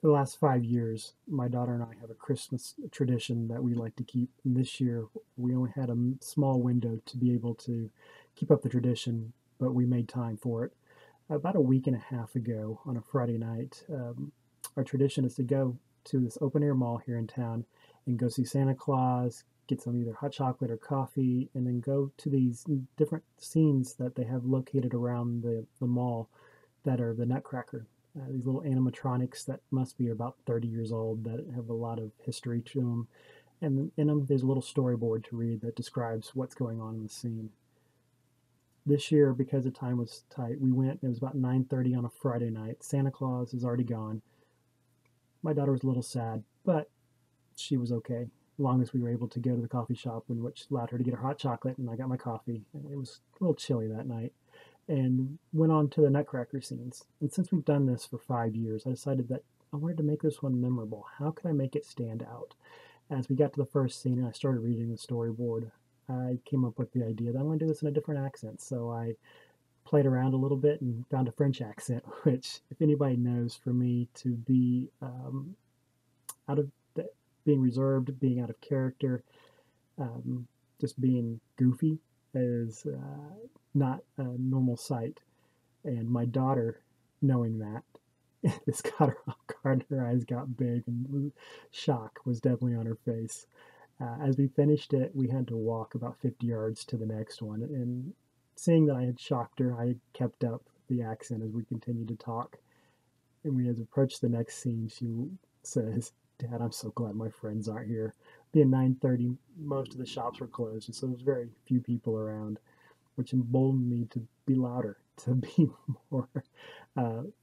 For the last 5 years, my daughter and I have a Christmas tradition that we like to keep. And this year, we only had a small window to be able to keep up the tradition, but we made time for it. About a week and a half ago, on a Friday night, our tradition is to go to this open air mall here in town and go see Santa Claus, get some either hot chocolate or coffee, and then go to these different scenes that they have located around the mall that are the Nutcracker. These little animatronics that must be about 30 years old that have a lot of history to them. And in them, there's a little storyboard to read that describes what's going on in the scene. This year, because the time was tight, we went. It was about 9:30 on a Friday night. Santa Claus is already gone. My daughter was a little sad, but she was okay, as long as we were able to go to the coffee shop, which allowed her to get her hot chocolate, and I got my coffee. And it was a little chilly that night, and went on to the Nutcracker scenes. And since we've done this for 5 years, I decided that I wanted to make this one memorable. How could I make it stand out? As we got to the first scene and I started reading the storyboard, I came up with the idea that I want to do this in a different accent. So I played around a little bit and found a French accent, which, if anybody knows, for me to be out of being reserved, being out of character, um, just being goofy is not a normal sight. And my daughter, knowing that, this caught her off guard. Her eyes got big, and shock was definitely on her face. As we finished it, we had to walk about 50 yards to the next one. And seeing that I had shocked her, I kept up the accent as we continued to talk. And we had approached the next scene. She says, "Dad, I'm so glad my friends aren't here." Being 9:30, most of the shops were closed, and so there was very few people around, which emboldened me to be louder, to be more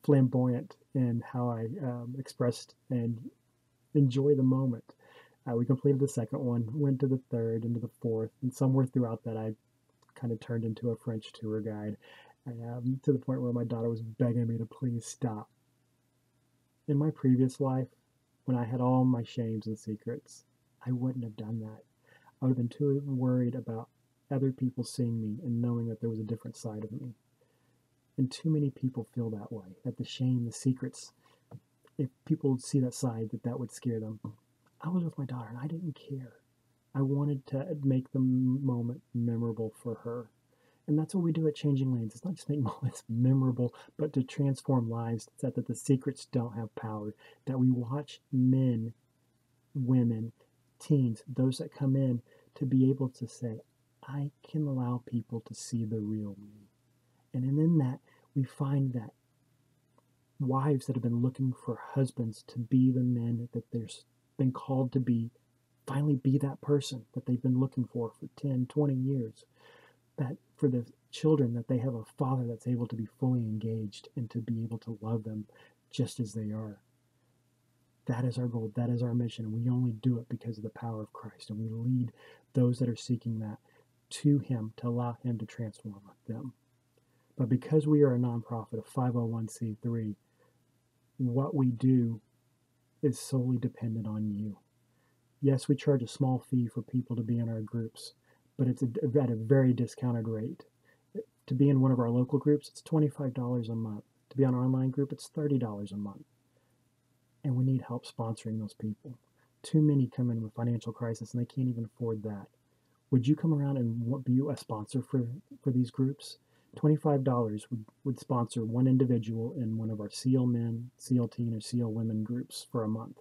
flamboyant in how I expressed and enjoy the moment. We completed the second one, went to the third, into the fourth, and somewhere throughout that, I kind of turned into a French tour guide, to the point where my daughter was begging me to please stop. In my previous life, when I had all my shames and secrets, I wouldn't have done that. I would have been too worried about other people seeing me and knowing that there was a different side of me. And too many people feel that way, that the shame, the secrets, if people would see that side, that would scare them. I was with my daughter and I didn't care. I wanted to make the moment memorable for her. And that's what we do at Changing Lanes. It's not just make moments memorable, but to transform lives, so that the secrets don't have power. That we watch men, women, teens, those that come in, to be able to say, I can allow people to see the real me. And in that, we find that wives that have been looking for husbands to be the men that they've been called to be, finally be that person that they've been looking for 10, 20 years. That for the children, that they have a father that's able to be fully engaged and to be able to love them just as they are. That is our goal. That is our mission. And we only do it because of the power of Christ. And we lead those that are seeking that to Him, to allow Him to transform them. But because we are a nonprofit, a 501c3, what we do is solely dependent on you. Yes, we charge a small fee for people to be in our groups, but it's at a very discounted rate. To be in one of our local groups, it's $25 a month. To be on our online group, it's $30 a month. And we need help sponsoring those people. Too many come in with financial crisis and they can't even afford that. Would you come around and be a sponsor for these groups? $25 would sponsor one individual in one of our SEAL men, SEAL teen, or SEAL women groups for a month.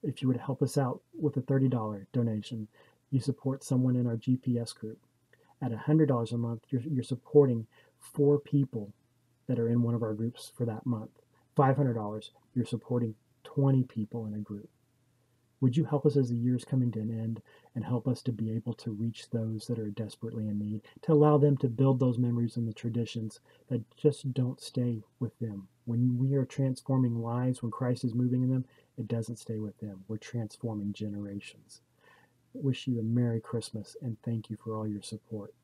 If you would help us out with a $30 donation, you support someone in our GPS group. At $100 a month, you're supporting 4 people that are in one of our groups for that month. $500, you're supporting 20 people in a group. Would you help us as the year is coming to an end and help us to be able to reach those that are desperately in need, to allow them to build those memories and the traditions that just don't stay with them? When we are transforming lives, when Christ is moving in them, it doesn't stay with them. We're transforming generations. I wish you a Merry Christmas and thank you for all your support.